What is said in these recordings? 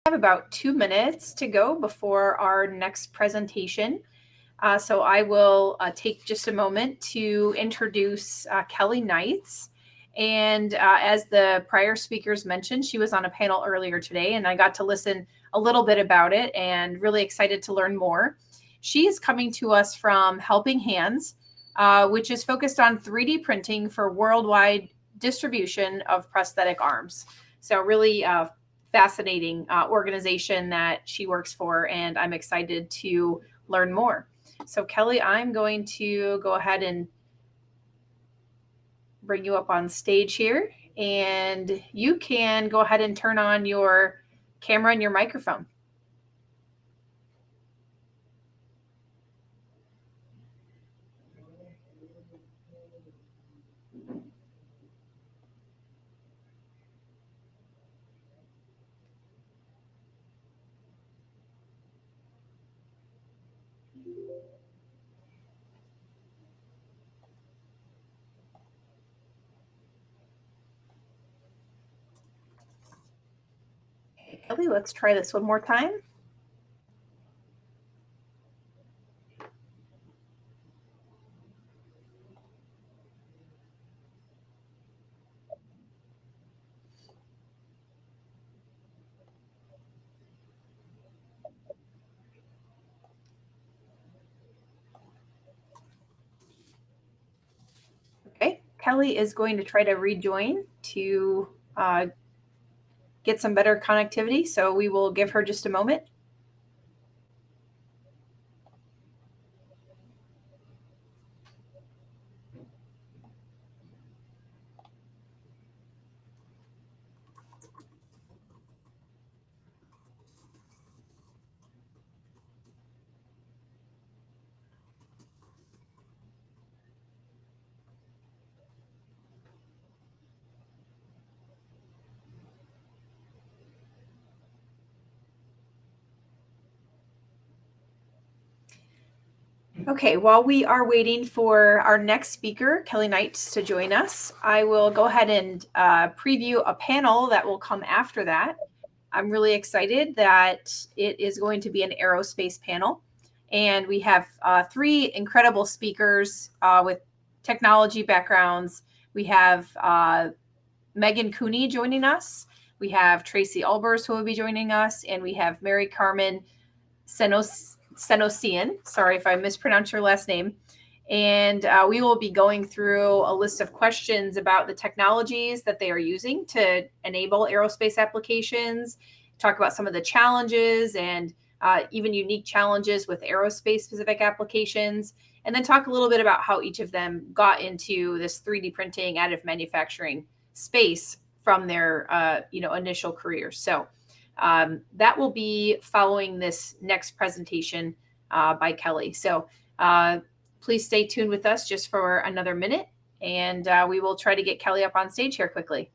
have about 2 minutes to go before our next presentation. So I will take just a moment to introduce Kelly Knights. And as the prior speakers mentioned, she was on a panel earlier today, and I got to listen a little bit about it and really excited to learn more. She is coming to us from Helping Hands, which is focused on 3D printing for worldwide distribution of prosthetic arms. So really fascinating organization that she works for, and I'm excited to learn more. So Kelly, I'm going to go ahead and bring you up on stage here, and you can go ahead and turn on your camera and your microphone. Kelly, let's try this one more time. Okay, Kelly is going to try to rejoin to get some better connectivity, so we will give her just a moment. Okay, while we are waiting for our next speaker, Kelly Knights, to join us, I will go ahead and preview a panel that will come after that. I'm really excited that it is going to be an aerospace panel. And we have 3 incredible speakers with technology backgrounds. We have Megan Cooney joining us. We have Tracy Albers, who will be joining us. And we have Mary Carmen Senosian. Sorry if I mispronounced your last name. And we will be going through a list of questions about the technologies that they are using to enable aerospace applications, talk about some of the challenges and even unique challenges with aerospace specific applications, and then talk a little bit about how each of them got into this 3D printing additive manufacturing space from their initial careers. So that will be following this next presentation by Kelly. So please stay tuned with us just for another minute, and we will try to get Kelly up on stage here quickly.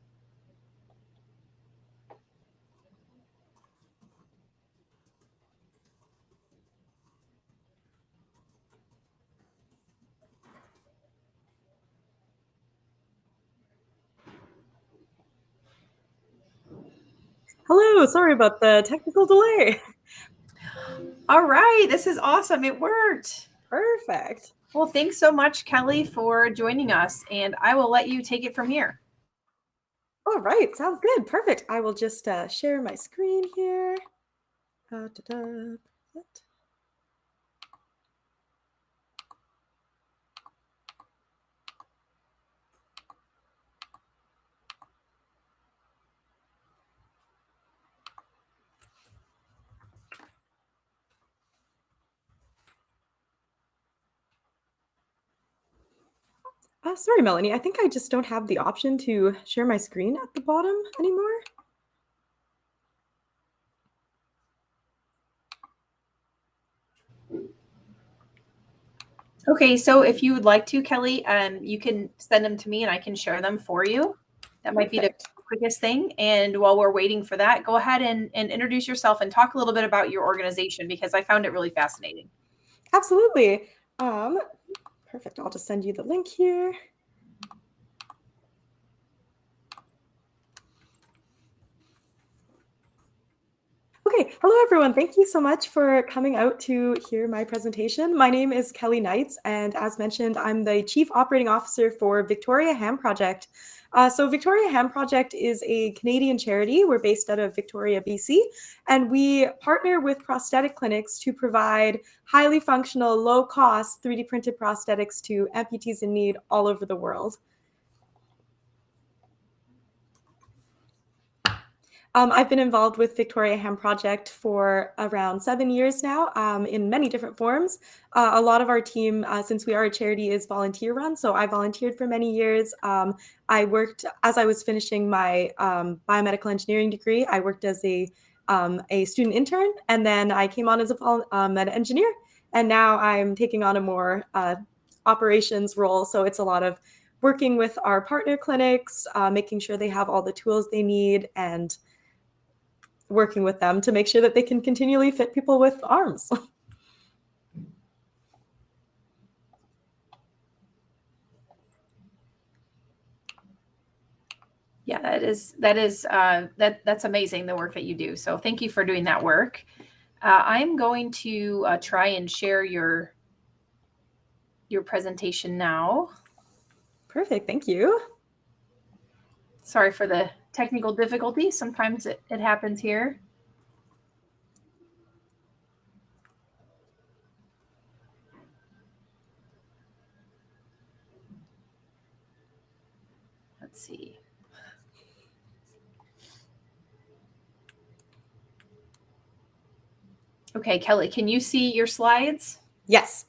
Hello, sorry about the technical delay. All right, this is awesome. It worked. Perfect. Well, thanks so much, Kelly, for joining us, and I will let you take it from here. All right, sounds good. Perfect. I will just share my screen here. Sorry, Melanie. I think I just don't have the option to share my screen at the bottom anymore. Okay, so if you would like to, Kelly, you can send them to me and I can share them for you. That might be the quickest thing. And while we're waiting for that, go ahead and introduce yourself and talk a little bit about your organization, because I found it really fascinating. Absolutely. Perfect. I'll just send you the link here. Okay, hello everyone. Thank you so much for coming out to hear my presentation. My name is Kelly Knights, and as mentioned, I'm the Chief Operating Officer for Victoria Ham Project. So Victoria Ham Project is a Canadian charity. We're based out of Victoria, BC, and we partner with prosthetic clinics to provide highly functional, low-cost 3D printed prosthetics to amputees in need all over the world. I've been involved with Victoria Ham Project for around 7 years now in many different forms. A lot of our team, since we are a charity, is volunteer run. So I volunteered for many years. I worked, as I was finishing my biomedical engineering degree, I worked as a student intern, and then I came on as a med engineer. And now I'm taking on a more operations role. So it's a lot of working with our partner clinics, making sure they have all the tools they need, and working with them to make sure that they can continually fit people with arms. Yeah, that's amazing, the work that you do. So thank you for doing that work. I'm going to try and share your presentation now. Perfect, thank you. Sorry for the technical difficulty. Sometimes it happens here. Let's see. Okay, Kelly, can you see your slides? Yes.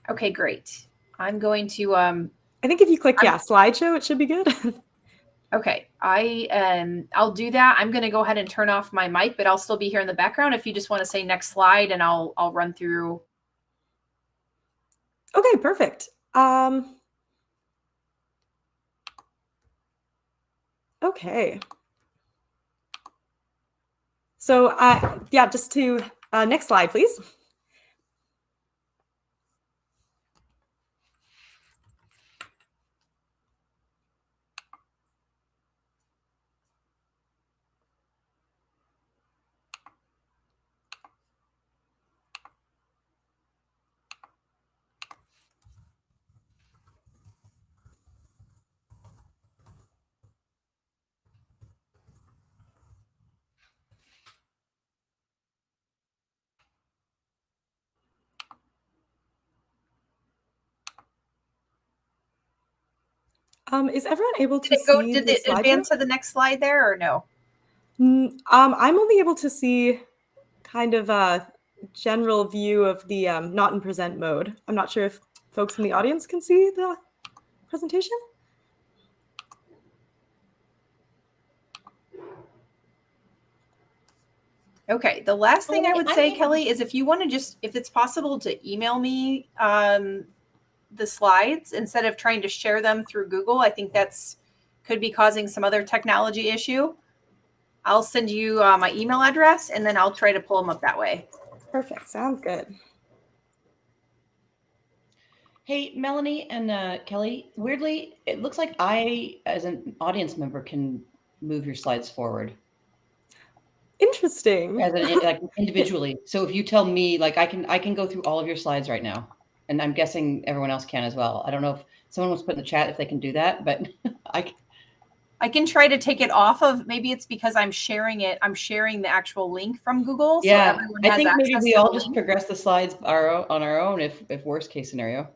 Okay, great. I'm going to I think if you click slideshow, it should be good. Okay, I'll do that. I'm going to go ahead and turn off my mic, but I'll still be here in the background if you just want to say next slide, and I'll run through. Okay, perfect. Okay. So yeah, just to next slide, please. Is everyone able to see Did the it slideshow? advance to the next slide there, or no? I'm only able to see kind of a general view of the not in present mode. I'm not sure if folks in the audience can see the presentation. Okay, the last thing I would say, Kelly, is if you want to if it's possible to email me the slides instead of trying to share them through Google. I think that's could be causing some other technology issue. I'll send you my email address, and then I'll try to pull them up that way. Perfect, sounds good. Hey, Melanie and Kelly, weirdly, it looks like I, as an audience member, can move your slides forward. Interesting. As like individually. So if you tell me, like, I can go through all of your slides right now, and I'm guessing everyone else can as well. I don't know if someone was put in the chat if they can do that, but I can try to take it off of, maybe it's because I'm sharing it. I'm sharing the actual link from Google. Yeah, so everyone has I think maybe we all just link. progress the slides on our own if worst case scenario.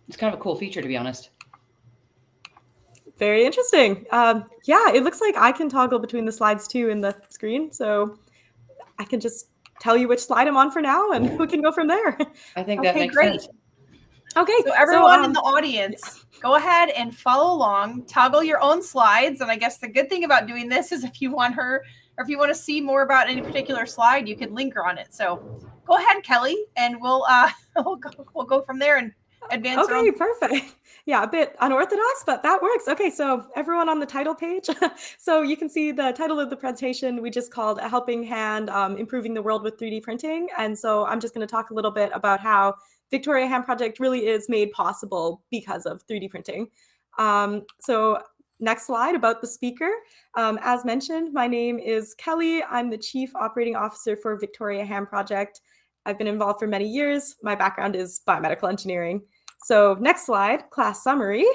It's kind of a cool feature, to be honest. Very interesting. Yeah, it looks like I can toggle between the slides too in the screen. So I can just tell you which slide I'm on for now, and we can go from there. I think that makes great. sense. Okay, so everyone in the audience, go ahead and follow along, toggle your own slides. And I guess the good thing about doing this is if you want her, or if you want to see more about any particular slide, you can link her on it. So go ahead, Kelly, and we'll go from there and advance. Okay, perfect. Yeah, a bit unorthodox, but that works. Okay, so everyone on the title page. So you can see the title of the presentation we just called A Helping Hand, Improving the World with 3D Printing. And so I'm just going to talk a little bit about how Victoria Ham Project really is made possible because of 3D printing. So next slide about the speaker. As mentioned, my name is Kelly. I'm the Chief Operating Officer for Victoria Ham Project. I've been involved for many years. My background is biomedical engineering. So next slide, class summary.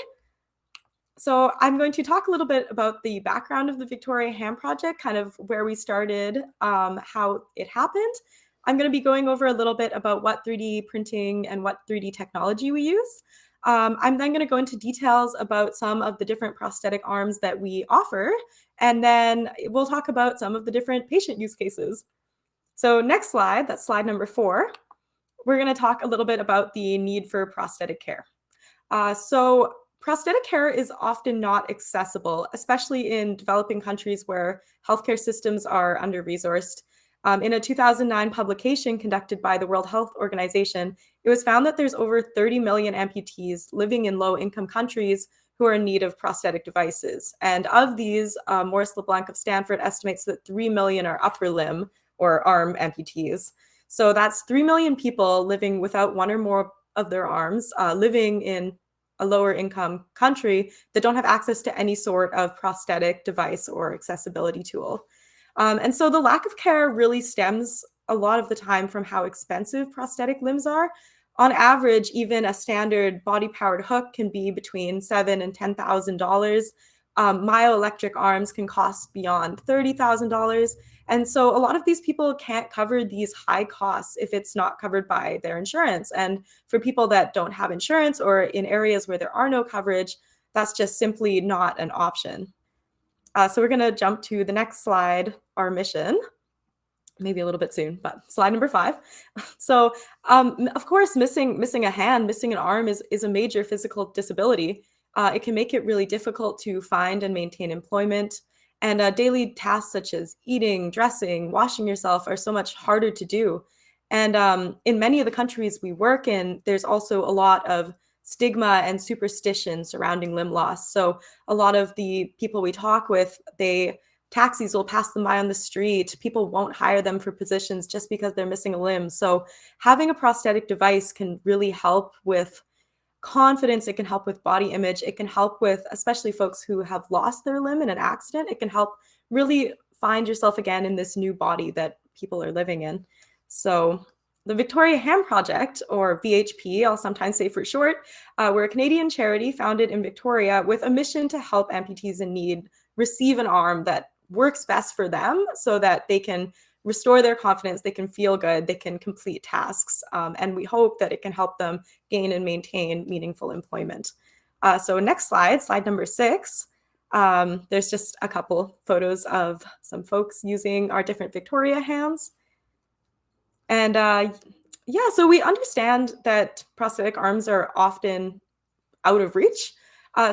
So I'm going to talk a little bit about the background of the Victoria Ham Project, kind of where we started, how it happened. I'm going to be going over a little bit about what 3D printing and what 3D technology we use. I'm then going to go into details about some of the different prosthetic arms that we offer, and then we'll talk about some of the different patient use cases. So next slide, that's slide number 4. We're going to talk a little bit about the need for prosthetic care. So prosthetic care is often not accessible, especially in developing countries where healthcare systems are under-resourced. In a 2009 publication conducted by the World Health Organization, it was found that there's over 30 million amputees living in low-income countries who are in need of prosthetic devices. And of these, Maurice LeBlanc of Stanford estimates that 3 million are upper limb or arm amputees. So that's 3 million people living without one or more of their arms, living in a lower income country that don't have access to any sort of prosthetic device or accessibility tool. And so the lack of care really stems a lot of the time from how expensive prosthetic limbs are. On average, even a standard body-powered hook can be between $7,000 and $10,000. Myoelectric arms can cost beyond $30,000. And so a lot of these people can't cover these high costs if it's not covered by their insurance. And for people that don't have insurance or in areas where there are no coverage, that's just simply not an option. So we're going to jump to the next slide, our mission. Maybe a little bit soon, but slide number 5. So of course, missing a hand, missing an arm is a major physical disability. It can make it really difficult to find and maintain employment. And daily tasks such as eating, dressing, washing yourself are so much harder to do. And in many of the countries we work in, there's also a lot of stigma and superstition surrounding limb loss. So a lot of the people we talk with, taxis will pass them by on the street. People won't hire them for positions just because they're missing a limb. So having a prosthetic device can really help with confidence. It can help with body image. It can help with, especially folks who have lost their limb in an accident, it can help really find yourself again in this new body that people are living in. So the Victoria Ham Project, or VHP, I'll sometimes say for short, we're a Canadian charity founded in Victoria with a mission to help amputees in need receive an arm that works best for them so that they can restore their confidence, they can feel good, they can complete tasks, and we hope that it can help them gain and maintain meaningful employment. So next slide, slide number 6. There's just a couple photos of some folks using our different Victoria hams. And yeah, so we understand that prosthetic arms are often out of reach.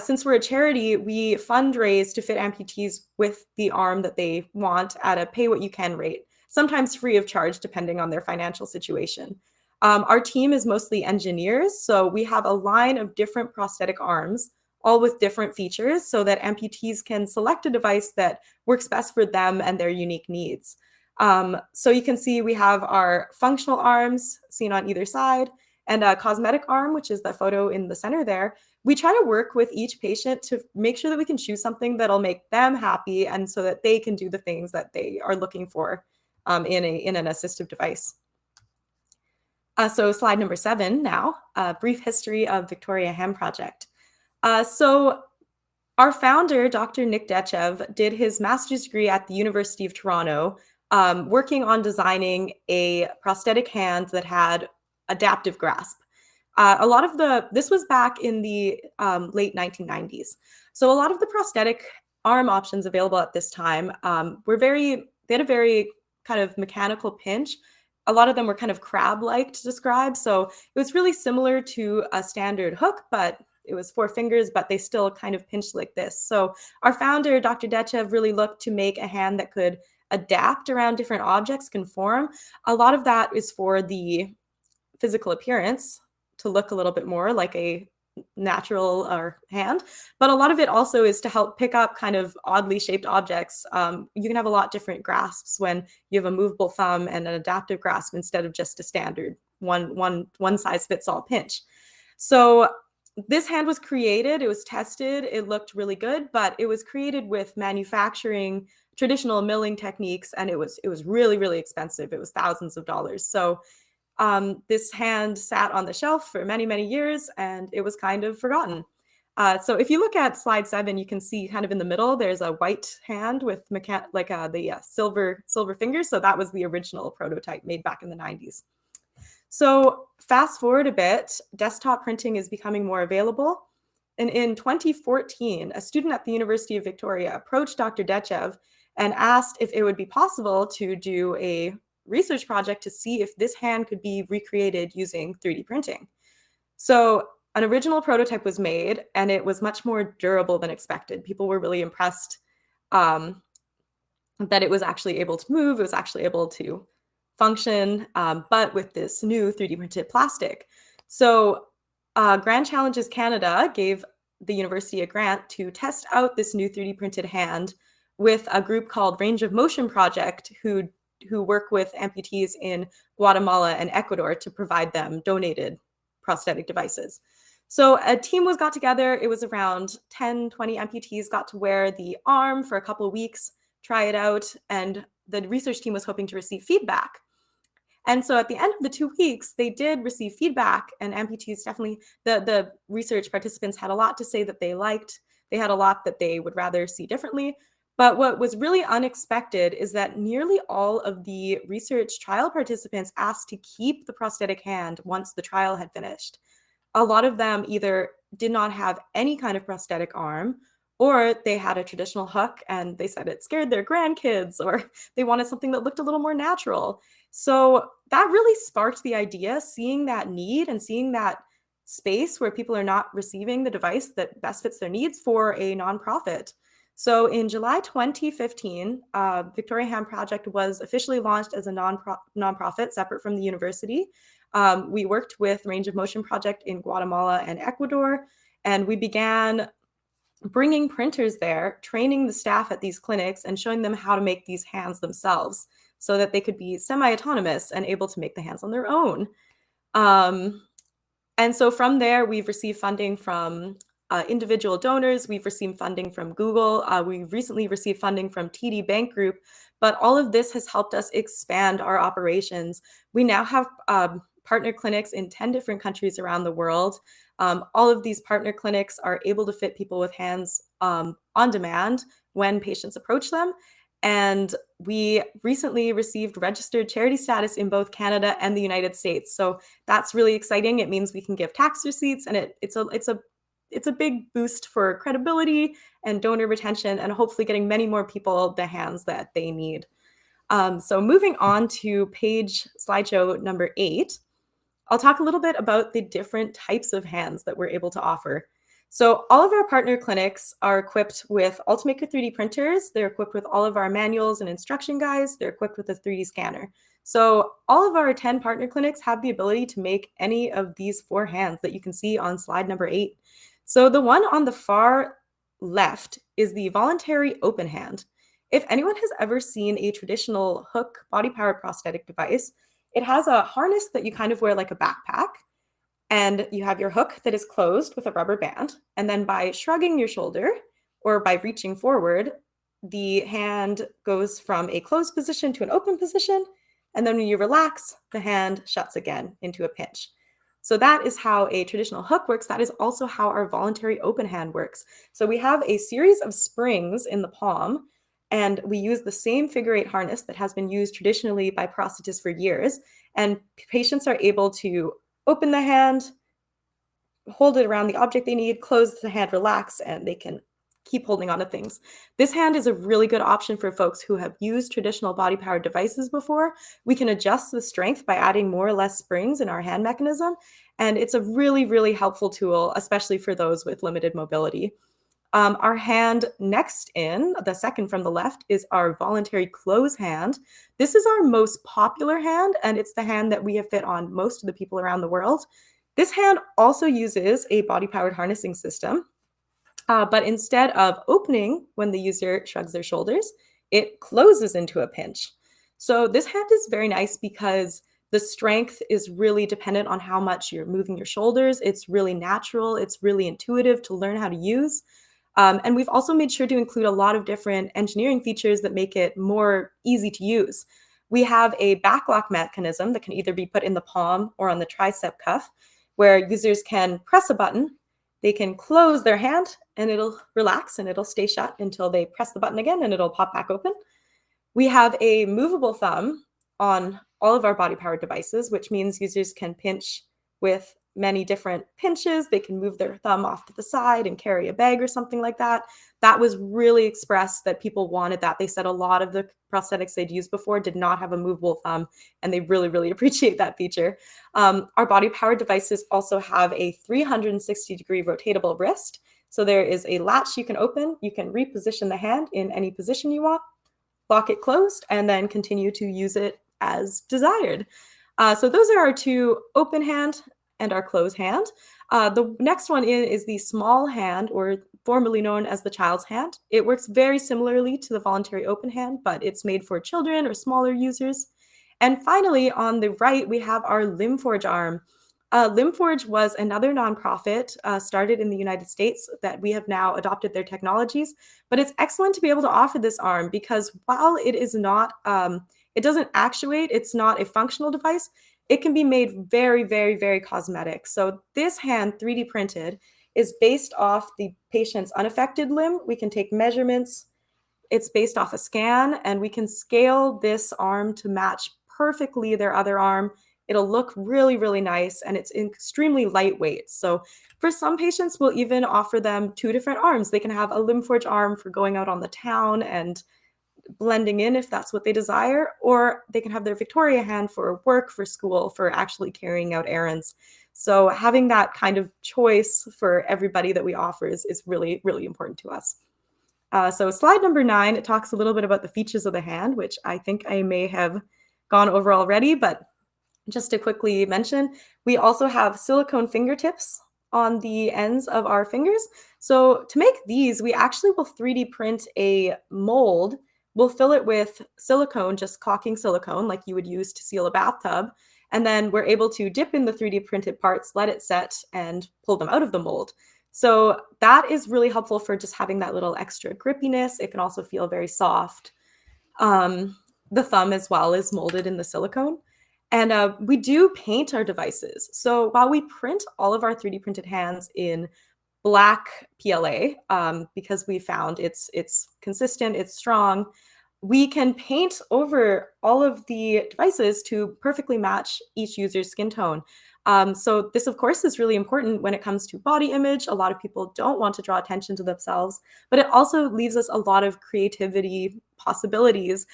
Since we're a charity, we fundraise to fit amputees with the arm that they want at a pay-what-you-can rate, sometimes free of charge, depending on their financial situation. Our team is mostly engineers, so we have a line of different prosthetic arms, all with different features, so that amputees can select a device that works best for them and their unique needs. So you can see we have our functional arms seen on either side, and a cosmetic arm, which is the photo in the center there. We try to work with each patient to make sure that we can choose something that'll make them happy and so that they can do the things that they are looking for in an assistive device. So slide number 7 now, a brief history of Victoria Ham Project. So our founder, Dr. Nick Dechev, did his master's degree at the University of Toronto, working on designing a prosthetic hand that had adaptive grasp. This was back in the late 1990s. So a lot of the prosthetic arm options available at this time they had a very kind of mechanical pinch. A lot of them were kind of crab-like to describe. So it was really similar to a standard hook, but it was 4 fingers, but they still kind of pinched like this. So our founder, Dr. Dechev, really looked to make a hand that could adapt around different objects, conform. A lot of that is for the physical appearance, to look a little bit more like a natural hand, but a lot of it also is to help pick up kind of oddly shaped objects. You can have a lot different grasps when you have a movable thumb and an adaptive grasp instead of just a standard one size fits all pinch. So this hand was created, it was tested, it looked really good, but it was created with manufacturing traditional milling techniques, and it was really, really expensive. It was thousands of dollars. So this hand sat on the shelf for many, many years, and it was kind of forgotten. So if you look at slide 7, you can see kind of in the middle, there's a white hand with the silver fingers. So that was the original prototype made back in the 90s. So fast forward a bit, desktop printing is becoming more available. And in 2014, a student at the University of Victoria approached Dr. Dechev and asked if it would be possible to do a research project to see if this hand could be recreated using 3D printing. So an original prototype was made, and it was much more durable than expected. People were really impressed that it was actually able to move, it was actually able to function, but with this new 3D printed plastic. So Grand Challenges Canada gave the university a grant to test out this new 3D printed hand with a group called Range of Motion Project, who work with amputees in Guatemala and Ecuador to provide them donated prosthetic devices. So a team got together. It was around 10, 20 amputees got to wear the arm for a couple of weeks, try it out, and the research team was hoping to receive feedback. And so at the end of the 2 weeks, they did receive feedback, and amputees definitely, the research participants had a lot to say that they liked. They had a lot that they would rather see differently. But what was really unexpected is that nearly all of the research trial participants asked to keep the prosthetic hand once the trial had finished. A lot of them either did not have any kind of prosthetic arm, or they had a traditional hook and they said it scared their grandkids, or they wanted something that looked a little more natural. So that really sparked the idea, seeing that need and seeing that space where people are not receiving the device that best fits their needs for a nonprofit. So in July 2015, Victoria Hand Project was officially launched as a nonprofit separate from the university. We worked with Range of Motion Project in Guatemala and Ecuador, and we began bringing printers there, training the staff at these clinics, and showing them how to make these hands themselves so that they could be semi-autonomous and able to make the hands on their own. And so from there, we've received funding from individual donors. We've received funding from Google. We've recently received funding from TD Bank Group, but all of this has helped us expand our operations. We now have partner clinics in 10 different countries around the world. All of these partner clinics are able to fit people with hands on demand when patients approach them. And we recently received registered charity status in both Canada and the United States. So that's really exciting. It means we can give tax receipts, and it's a big boost for credibility and donor retention, and hopefully getting many more people the hands that they need. So moving on to slideshow number 8, I'll talk a little bit about the different types of hands that we're able to offer. So all of our partner clinics are equipped with Ultimaker 3D printers. They're equipped with all of our manuals and instruction guides. They're equipped with a 3D scanner. So all of our 10 partner clinics have the ability to make any of these 4 hands that you can see on slide number 8. So the one on the far left is the voluntary open hand. If anyone has ever seen a traditional hook body-powered prosthetic device, it has a harness that you kind of wear like a backpack, and you have your hook that is closed with a rubber band. And then by shrugging your shoulder or by reaching forward, the hand goes from a closed position to an open position. And then when you relax, the hand shuts again into a pinch. So that is how a traditional hook works. That is also how our voluntary open hand works. So we have a series of springs in the palm, and we use the same figure 8 harness that has been used traditionally by prosthetists for years. And patients are able to open the hand, hold it around the object they need, close the hand, relax, and they can keep holding on to things. This hand is a really good option for folks who have used traditional body-powered devices before. We can adjust the strength by adding more or less springs in our hand mechanism, and it's a really, really helpful tool, especially for those with limited mobility. Our hand next in, the second from the left, is our voluntary close hand. This is our most popular hand, and it's the hand that we have fit on most of the people around the world. This hand also uses a body-powered harnessing system, but instead of opening when the user shrugs their shoulders, it closes into a pinch. So this hand is very nice because The strength is really dependent on how much you're moving your shoulders. It's really natural. It's really intuitive to learn how to use. And we've also made sure to include a lot of different engineering features that make it more easy to use. We have a backlock mechanism that can either be put in the palm or on the tricep cuff, where users can press a button, they can close their hand, and it'll relax and it'll stay shut until they press the button again and it'll pop back open. We have a movable thumb on all of our body-powered devices, which means users can pinch with many different pinches. They can move their thumb off to the side and carry a bag or something like that. That was really expressed that people wanted that. They said a lot of the prosthetics they'd used before did not have a movable thumb, and they really, really appreciate that feature. Our body-powered devices also have a 360-degree rotatable wrist. So there is a latch you can open. You can reposition the hand in any position you want, lock it closed, and then continue to use it as desired. So those are our two open hand and our closed hand. The next one is the small hand, or formerly known as the child's hand. It works very similarly to the voluntary open hand, but it's made for children or smaller users. And finally, on the right, we have our LimForge arm. LimForge was another nonprofit started in the United States that we have now adopted their technologies, but it's excellent to be able to offer this arm because while it is not, it doesn't actuate, it's not a functional device, it can be made very, very, very cosmetic. So this hand, 3D printed, is based off the patient's unaffected limb. We can take measurements. It's based off a scan, and we can scale this arm to match perfectly their other arm. It'll look really, really nice, and it's extremely lightweight. So for some patients, we'll even offer them two different arms. They can have a LimForge arm for going out on the town and blending in if that's what they desire, or they can have their Victoria hand for work, for school, for actually carrying out errands. So having that kind of choice for everybody that we offer is really, really important to us. So slide number 9, it talks a little bit about the features of the hand, which I think I may have gone over already, but just to quickly mention, we also have silicone fingertips on the ends of our fingers. So to make these, we actually will 3D print a mold. We'll fill it with silicone, just caulking silicone like you would use to seal a bathtub. And then we're able to dip in the 3D printed parts, let it set, and pull them out of the mold. So that is really helpful for just having that little extra grippiness. It can also feel very soft. The thumb as well is molded in the silicone. And we do paint our devices. So while we print all of our 3D printed hands in black PLA, because we found it's consistent, it's strong, we can paint over all of the devices to perfectly match each user's skin tone. So this, of course, is really important when it comes to body image. A lot of people don't want to draw attention to themselves, but it also leaves us a lot of creativity possibilities.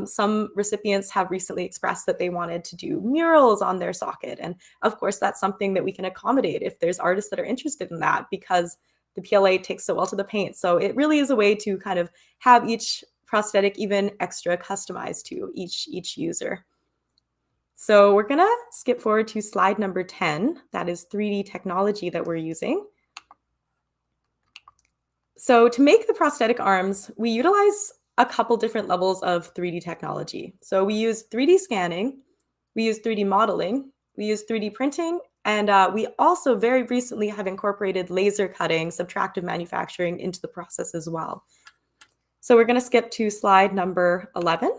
Some recipients have recently expressed that they wanted to do murals on their socket. And of course, that's something that we can accommodate if there's artists that are interested in that, because the PLA takes so well to the paint. So it really is a way to kind of have each prosthetic even extra customized to each user. So we're gonna skip forward to slide number 10. That is 3D technology that we're using. So to make the prosthetic arms, we utilize a couple different levels of 3D technology. So we use 3D scanning, we use 3D modeling, we use 3D printing, and we also very recently have incorporated laser cutting, subtractive manufacturing into the process as well. So we're gonna skip to slide number 11.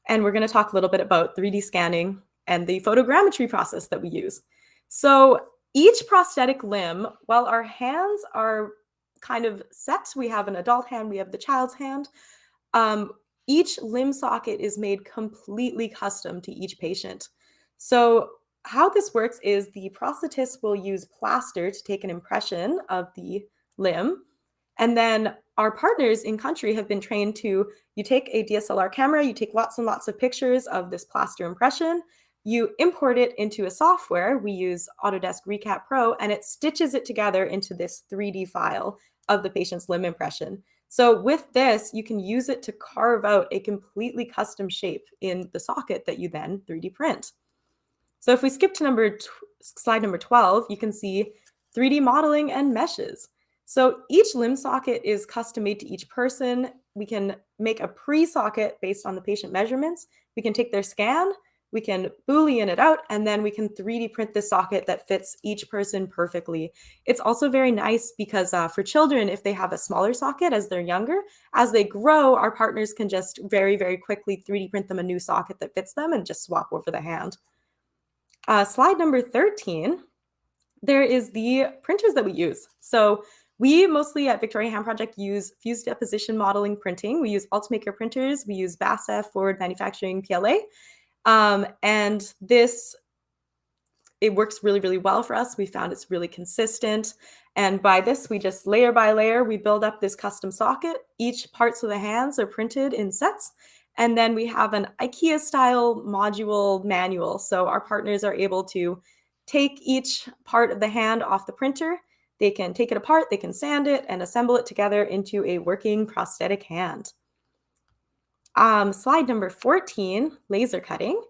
And we're going to talk a little bit about 3D scanning and the photogrammetry process that we use. So each prosthetic limb, while our hands are kind of set, we have an adult hand, we have the child's hand, each limb socket is made completely custom to each patient. So how this works is the prosthetist will use plaster to take an impression of the limb. And then our partners in country have been trained to, you take a DSLR camera, you take lots and lots of pictures of this plaster impression, you import it into a software, we use Autodesk Recap Pro, and it stitches it together into this 3D file of the patient's limb impression. So with this, you can use it to carve out a completely custom shape in the socket that you then 3D print. So if we skip to slide number 12, you can see 3D modeling and meshes. So each limb socket is custom made to each person. We can make a pre-socket based on the patient measurements. We can take their scan, We can Boolean it out, and then we can 3D print the socket that fits each person perfectly. It's also very nice because for children, if they have a smaller socket as they're younger, as they grow, our partners can just very, very quickly 3D print them a new socket that fits them and just swap over the hand. Slide number 13, there is the printers that we use. So we mostly at Victoria Hand Project use fused deposition modeling printing. We use Ultimaker printers. We use BASF, Forward Manufacturing, PLA. And this, it works really, really well for us. We found it's really consistent. And by this, we just layer by layer, we build up this custom socket. Each parts of the hands are printed in sets. And then we have an IKEA style module manual. So our partners are able to take each part of the hand off the printer. They can take it apart, they can sand it and assemble it together into a working prosthetic hand. Slide number 14, laser cutting.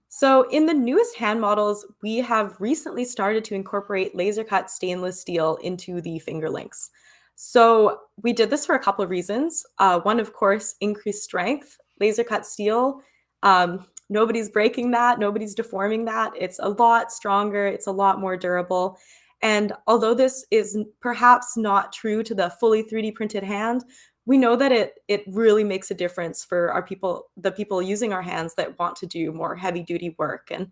So in the newest hand models, we have recently started to incorporate laser cut stainless steel into the finger links. So we did this for a couple of reasons. One, of course, increased strength. Laser cut steel, nobody's breaking that, nobody's deforming that. It's a lot stronger, it's a lot more durable. And although this is perhaps not true to the fully 3D printed hand, we know that it really makes a difference for our people, the people using our hands that want to do more heavy duty work. And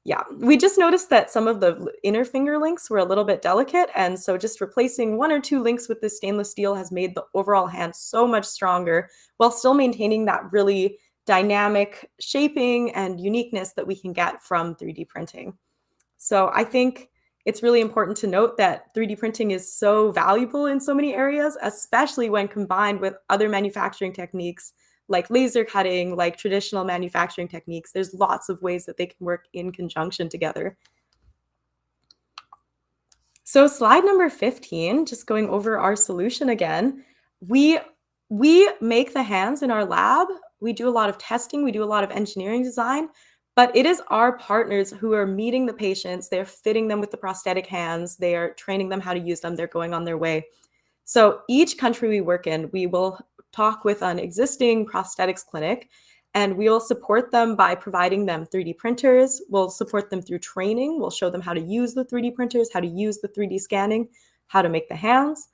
yeah, we just noticed that some of the inner finger links were a little bit delicate. And so just replacing 1 or 2 links with this stainless steel has made the overall hand so much stronger while still maintaining that really dynamic shaping and uniqueness that we can get from 3D printing. So I think it's really important to note that 3D printing is so valuable in so many areas, especially when combined with other manufacturing techniques like laser cutting, like traditional manufacturing techniques. There's lots of ways that they can work in conjunction together. So slide number 15, just going over our solution again, we make the hands in our lab. We do a lot of testing, we do a lot of engineering design, but it is our partners who are meeting the patients. They're fitting them with the prosthetic hands. They are training them how to use them. They're going on their way. So each country we work in, we will talk with an existing prosthetics clinic, and we will support them by providing them 3D printers. We'll support them through training. We'll show them how to use the 3D printers, how to use the 3D scanning, how to make the hands.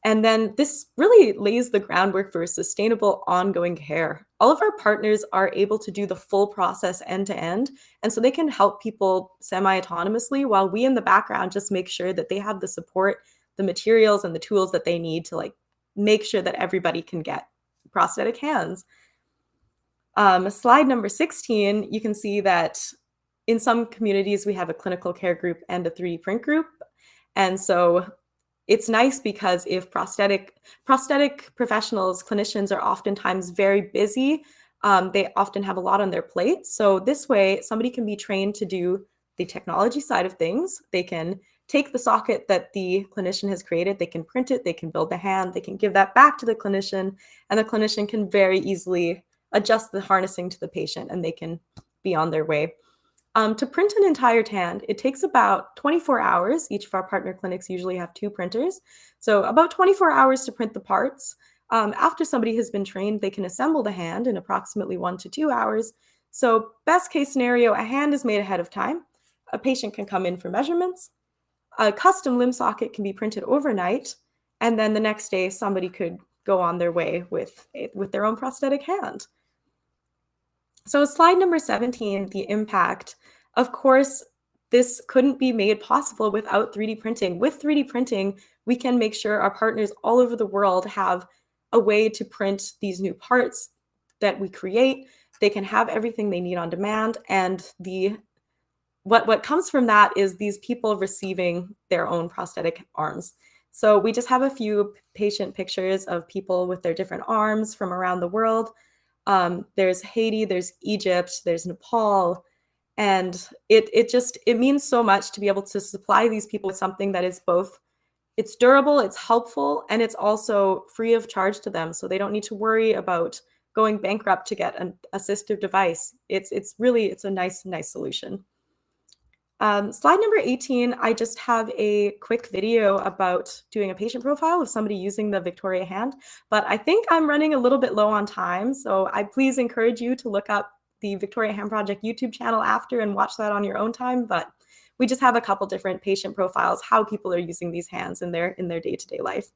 And then this really lays the groundwork for sustainable ongoing care. All of our partners are able to do the full process end to end. And so they can help people semi-autonomously while we in the background just make sure that they have the support, the materials and the tools that they need to like make sure that everybody can get prosthetic hands. Slide number 16, you can see that in some communities we have a clinical care group and a 3D print group. And so it's nice because if prosthetic professionals, clinicians are oftentimes very busy, they often have a lot on their plate. So this way, somebody can be trained to do the technology side of things. They can take the socket that the clinician has created, they can print it, they can build the hand, they can give that back to the clinician, and the clinician can very easily adjust the harnessing to the patient and they can be on their way. To print an entire hand, it takes about 24 hours. Each of our partner clinics usually have 2 printers. So about 24 hours to print the parts. After somebody has been trained, they can assemble the hand in approximately 1 to 2 hours. So best case scenario, a hand is made ahead of time. A patient can come in for measurements. A custom limb socket can be printed overnight. And then the next day, somebody could go on their way with their own prosthetic hand. So slide number 17, the impact. Of course, this couldn't be made possible without 3D printing. With 3D printing, we can make sure our partners all over the world have a way to print these new parts that we create. They can have everything they need on demand. And what comes from that is these people receiving their own prosthetic arms. So we just have a few patient pictures of people with their different arms from around the world. There's Haiti, there's Egypt, there's Nepal, and it means so much to be able to supply these people with something that is both, it's durable, it's helpful, and it's also free of charge to them. So they don't need to worry about going bankrupt to get an assistive device. It's a nice solution. Slide number 18, I just have a quick video about doing a patient profile of somebody using the Victoria hand, but I think I'm running a little bit low on time, so I please encourage you to look up the Victoria Hand Project YouTube channel after and watch that on your own time. But we just have a couple different patient profiles, how people are using these hands in their day-to-day life.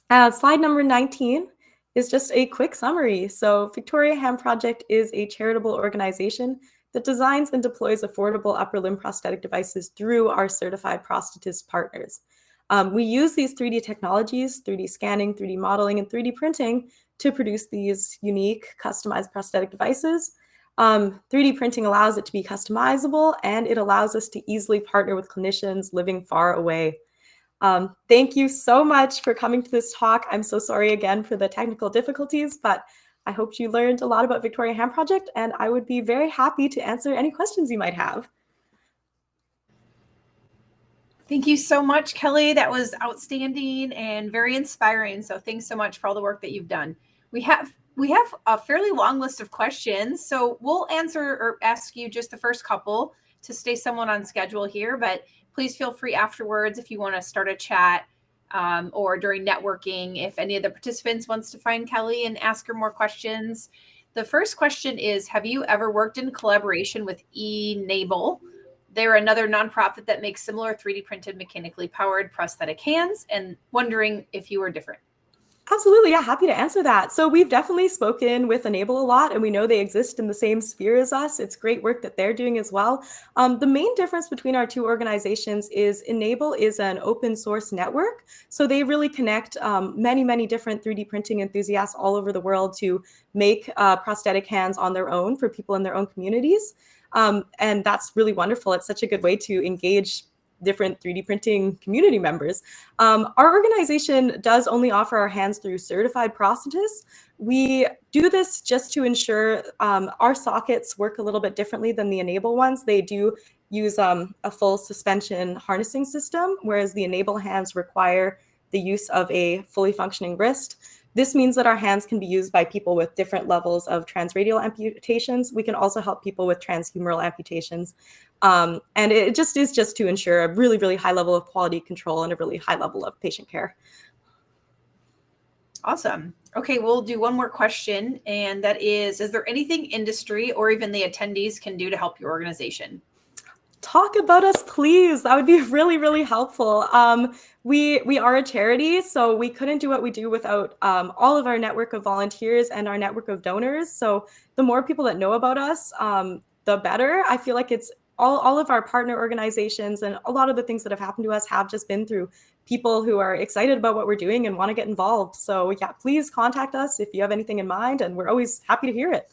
Slide number 19 is just a quick summary. So Victoria Hand Project is a charitable organization that designs and deploys affordable upper limb prosthetic devices through our certified prosthetist partners. We use these 3D technologies, 3D scanning, 3D modeling, and 3D printing to produce these unique customized prosthetic devices. 3D printing allows it to be customizable, and it allows us to easily partner with clinicians living far away. Thank you so much for coming to this talk. I'm so sorry again for the technical difficulties, but I hope you learned a lot about Victoria Hand Project, and I would be very happy to answer any questions you might have. Thank you so much, Kelly. That was outstanding and very inspiring. So thanks so much for all the work that you've done. We have a fairly long list of questions, so we'll answer or ask you just the first couple to stay somewhat on schedule here, but please feel free afterwards if you want to start a chat or during networking if any of the participants wants to find Kelly and ask her more questions. The first question is, have you ever worked in collaboration with Enable? They're another nonprofit that makes similar 3D printed mechanically powered prosthetic hands, and wondering if you were different. Absolutely, yeah, happy to answer that. So we've definitely spoken with Enable a lot, and we know they exist in the same sphere as us. It's great work that they're doing as well. The main difference between our two organizations is Enable is an open source network. So they really connect many different 3D printing enthusiasts all over the world to make prosthetic hands on their own for people in their own communities. And that's really wonderful. It's such a good way to engage different 3D printing community members. Our organization does only offer our hands through certified prosthetists. We do this just to ensure our sockets work a little bit differently than the Enable ones. They do use a full suspension harnessing system, whereas the Enable hands require the use of a fully functioning wrist. This means that our hands can be used by people with different levels of transradial amputations. We can also help people with transhumeral amputations. And it just is just to ensure a really high level of quality control and a really high level of patient care. Awesome. Okay, we'll do one more question, and that is there anything industry or even the attendees can do to help your organization? Talk about us, please. That would be really helpful. We are a charity, so we couldn't do what we do without all of our network of volunteers and our network of donors. So the more people that know about us, the better. I feel like it's all of our partner organizations and a lot of the things that have happened to us have just been through people who are excited about what we're doing and want to get involved. So yeah, please contact us if you have anything in mind, and we're always happy to hear it.